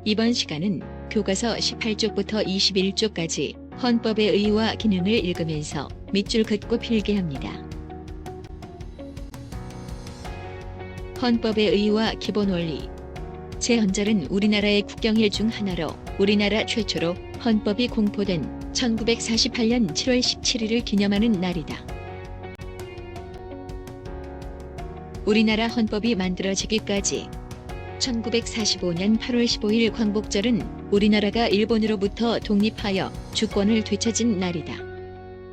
이번 시간은 교과서 18쪽부터 21쪽까지 헌법의 의의와 기능을 읽으면서 밑줄 긋고 필기합니다. 헌법의 의의와 기본 원리. 제헌절은 우리나라의 국경일 중 하나로 우리나라 최초로 헌법이 공포된 1948년 7월 17일을 기념하는 날이다. 우리나라 헌법이 만들어지기까지 1945년 8월 15일 광복절은 우리나라가 일본으로부터 독립하여 주권을 되찾은 날이다.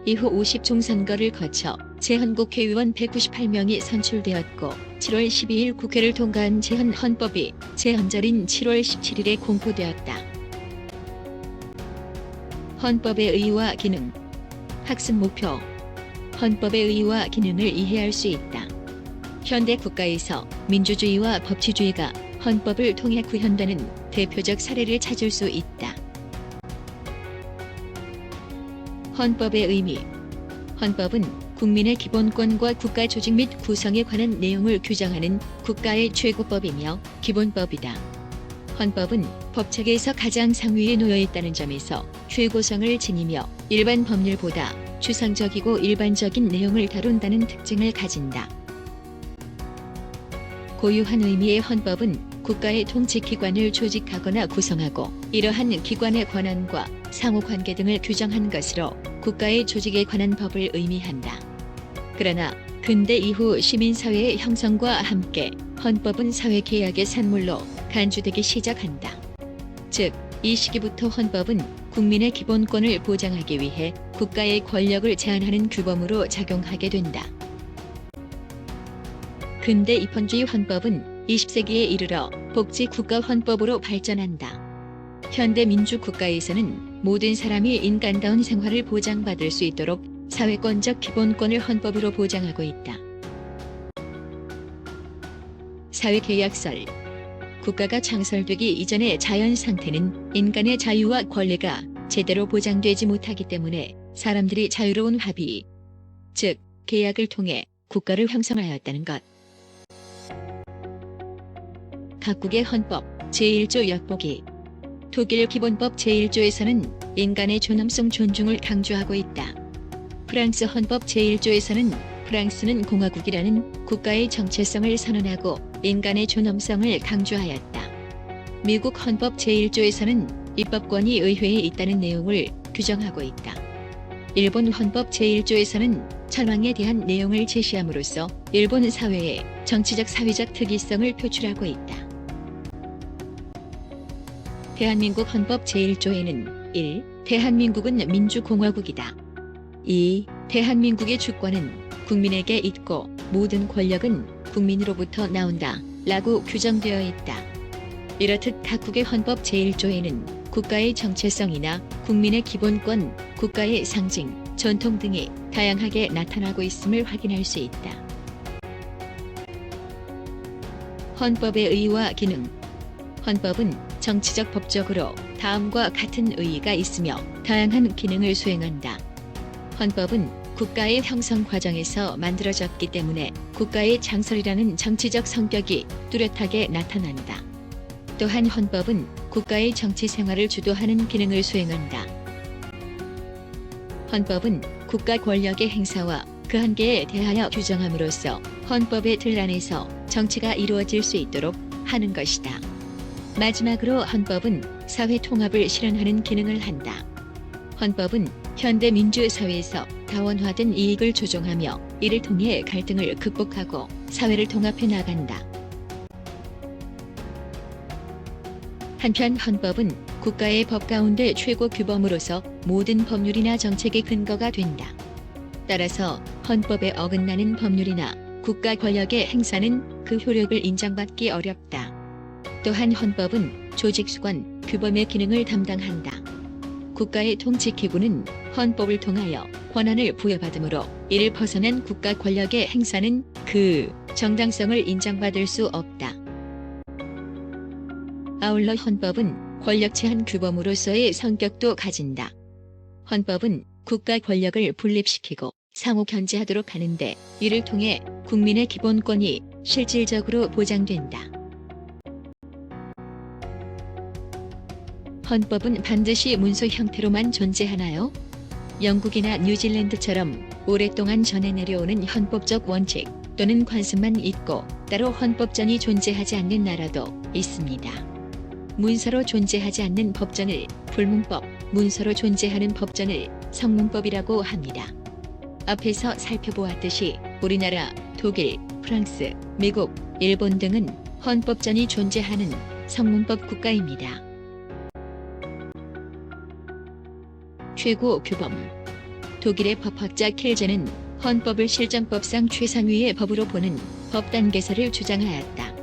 이후 50종 선거를 거쳐 제헌국회의원 198명이 선출되었고 7월 12일 국회를 통과한 제헌헌법이 제헌절인 7월 17일에 공포되었다. 헌법의 의의와 기능. 학습 목표. 헌법의 의의와 기능을 이해할 수 있다. 현대 국가에서 민주주의와 법치주의가 헌법을 통해 구현되는 대표적 사례를 찾을 수 있다. 헌법의 의미. 헌법은 국민의 기본권과 국가 조직 및 구성에 관한 내용을 규정하는 국가의 최고법이며 기본법이다. 헌법은 법체계에서 가장 상위에 놓여 있다는 점에서 최고성을 지니며 일반 법률보다 추상적이고 일반적인 내용을 다룬다는 특징을 가진다. 고유한 의미의 헌법은 국가의 통치기관을 조직하거나 구성하고 이러한 기관의 권한과 상호관계 등을 규정한 것으로 국가의 조직에 관한 법을 의미한다. 그러나 근대 이후 시민사회의 형성과 함께 헌법은 사회계약의 산물로 간주되기 시작한다. 즉, 이 시기부터 헌법은 국민의 기본권을 보장하기 위해 국가의 권력을 제한하는 규범으로 작용하게 된다. 근대 입헌주의 헌법은 20세기에 이르러 복지국가 헌법으로 발전한다. 현대 민주국가에서는 모든 사람이 인간다운 생활을 보장받을 수 있도록 사회권적 기본권을 헌법으로 보장하고 있다. 사회계약설. 국가가 창설되기 이전의 자연 상태는 인간의 자유와 권리가 제대로 보장되지 못하기 때문에 사람들이 자유로운 합의, 즉 계약을 통해 국가를 형성하였다는 것. 각국의 헌법 제1조 엿보기. 독일 기본법 제1조에서는 인간의 존엄성 존중을 강조하고 있다. 프랑스 헌법 제1조에서는 프랑스는 공화국이라는 국가의 정체성을 선언하고 인간의 존엄성을 강조하였다. 미국 헌법 제1조에서는 입법권이 의회에 있다는 내용을 규정하고 있다. 일본 헌법 제1조에서는 천황에 대한 내용을 제시함으로써 일본 사회의 정치적 사회적 특이성을 표출하고 있다. 대한민국 헌법 제1조에는 1. 대한민국은 민주공화국이다. 2. 대한민국의 주권은 국민에게 있고 모든 권력은 국민으로부터 나온다 라고 규정되어 있다. 이렇듯 각국의 헌법 제1조에는 국가의 정체성이나 국민의 기본권, 국가의 상징, 전통 등이 다양하게 나타나고 있음을 확인할 수 있다. 헌법의 의의와 기능. 헌법은 정치적 법적으로 다음과 같은 의의가 있으며 다양한 기능을 수행한다. 헌법은 국가의 형성 과정에서 만들어졌기 때문에 국가의 창설이라는 정치적 성격이 뚜렷하게 나타난다. 또한 헌법은 국가의 정치 생활을 주도하는 기능을 수행한다. 헌법은 국가 권력의 행사와 그 한계에 대하여 규정함으로써 헌법의 틀 안에서 정치가 이루어질 수 있도록 하는 것이다. 마지막으로 헌법은 사회 통합을 실현하는 기능을 한다. 헌법은 현대 민주사회에서 다원화된 이익을 조정하며 이를 통해 갈등을 극복하고 사회를 통합해 나간다. 한편 헌법은 국가의 법 가운데 최고 규범으로서 모든 법률이나 정책의 근거가 된다. 따라서 헌법에 어긋나는 법률이나 국가 권력의 행사는 그 효력을 인정받기 어렵다. 또한 헌법은 조직수관, 규범의 기능을 담당한다. 국가의 통치기구는 헌법을 통하여 권한을 부여받으므로 이를 벗어난 국가 권력의 행사는 그 정당성을 인정받을 수 없다. 아울러 헌법은 권력 제한 규범으로서의 성격도 가진다. 헌법은 국가 권력을 분립시키고 상호 견제하도록 하는데 이를 통해 국민의 기본권이 실질적으로 보장된다. 헌법은 반드시 문서 형태로만 존재하나요? 영국이나 뉴질랜드처럼 오랫동안 전해 내려오는 헌법적 원칙 또는 관습만 있고 따로 헌법전이 존재하지 않는 나라도 있습니다. 문서로 존재하지 않는 법전을 불문법, 문서로 존재하는 법전을 성문법이라고 합니다. 앞에서 살펴보았듯이 우리나라, 독일, 프랑스, 미국, 일본 등은 헌법전이 존재하는 성문법 국가입니다. 최고 규범. 독일의 법학자 켈제는 헌법을 실정법상 최상위의 법으로 보는 법단계서를 주장하였다.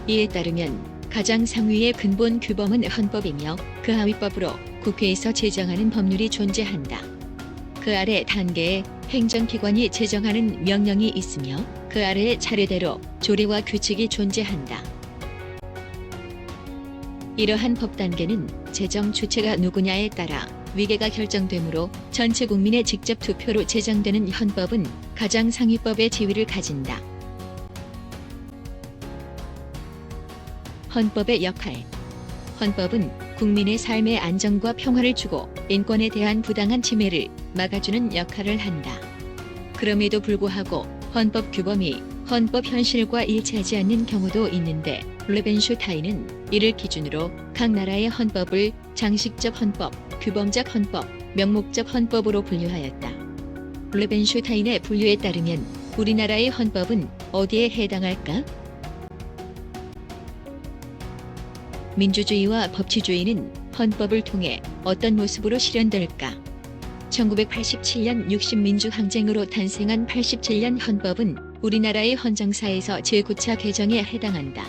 이에 따르면 가장 상위의 근본 규범은 헌법이며 그 하위법으로 국회에서 제정하는 법률이 존재한다. 그 아래 단계에 행정기관이 제정하는 명령이 있으며 그 아래에 차례대로 조례와 규칙이 존재한다. 이러한 법단계는 제정 주체가 누구냐에 따라 위계가 결정되므로 전체 국민의 직접 투표로 제정되는 헌법은 가장 상위법의 지위를 가진다. 헌법의 역할. 헌법은 국민의 삶의 안정과 평화를 주고 인권에 대한 부당한 침해를 막아주는 역할을 한다. 그럼에도 불구하고 헌법 규범이 헌법 현실과 일치하지 않는 경우도 있는데 레벤슈타인은 이를 기준으로 각 나라의 헌법을 장식적 헌법, 규범적 헌법, 명목적 헌법으로 분류하였다. 레벤슈타인의 분류에 따르면 우리나라의 헌법은 어디에 해당할까? 민주주의와 법치주의는 헌법을 통해 어떤 모습으로 실현될까? 1987년 60민주항쟁으로 탄생한 87년 헌법은 우리나라의 헌정사에서 제9차 개정에 해당한다.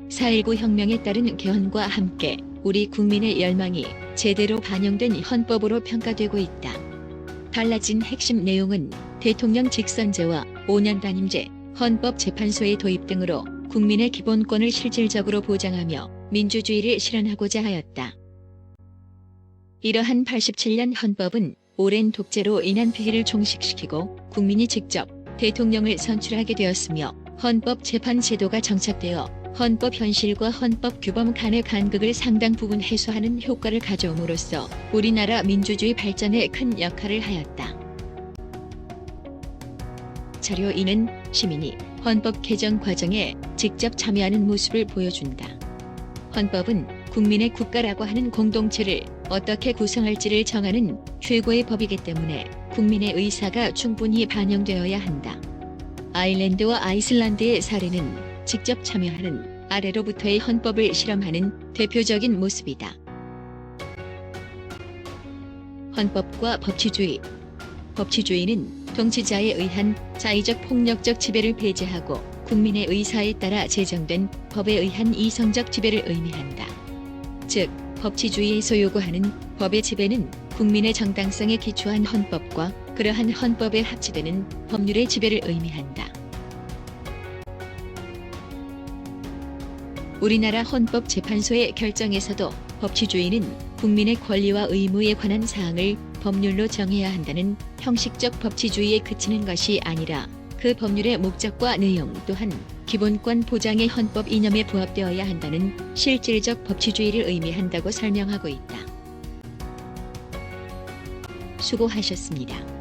4.19 혁명에 따른 개헌과 함께 우리 국민의 열망이 제대로 반영된 헌법으로 평가되고 있다. 달라진 핵심 내용은 대통령 직선제와 5년 단임제, 헌법재판소의 도입 등으로 국민의 기본권을 실질적으로 보장하며 민주주의를 실현하고자 하였다. 이러한 87년 헌법은 오랜 독재로 인한 피해를 종식시키고 국민이 직접 대통령을 선출하게 되었으며 헌법재판 제도가 정착되어 헌법 현실과 헌법 규범 간의 간극을 상당 부분 해소하는 효과를 가져옴으로써 우리나라 민주주의 발전에 큰 역할을 하였다. 자료 2는 시민이 헌법 개정 과정에 직접 참여하는 모습을 보여준다. 헌법은 국민의 국가라고 하는 공동체를 어떻게 구성할지를 정하는 최고의 법이기 때문에 국민의 의사가 충분히 반영되어야 한다. 아일랜드와 아이슬란드의 사례는 직접 참여하는 아래로부터의 헌법을 실험하는 대표적인 모습이다. 헌법과 법치주의. 법치주의는 통치자에 의한 자의적 폭력적 지배를 배제하고 국민의 의사에 따라 제정된 법에 의한 이성적 지배를 의미한다. 즉, 법치주의에서 요구하는 법의 지배는 국민의 정당성에 기초한 헌법과 그러한 헌법에 합치되는 법률의 지배를 의미한다. 우리나라 헌법재판소의 결정에서도 법치주의는 국민의 권리와 의무에 관한 사항을 법률로 정해야 한다는 형식적 법치주의에 그치는 것이 아니라 그 법률의 목적과 내용 또한 기본권 보장의 헌법 이념에 부합되어야 한다는 실질적 법치주의를 의미한다고 설명하고 있다. 수고하셨습니다.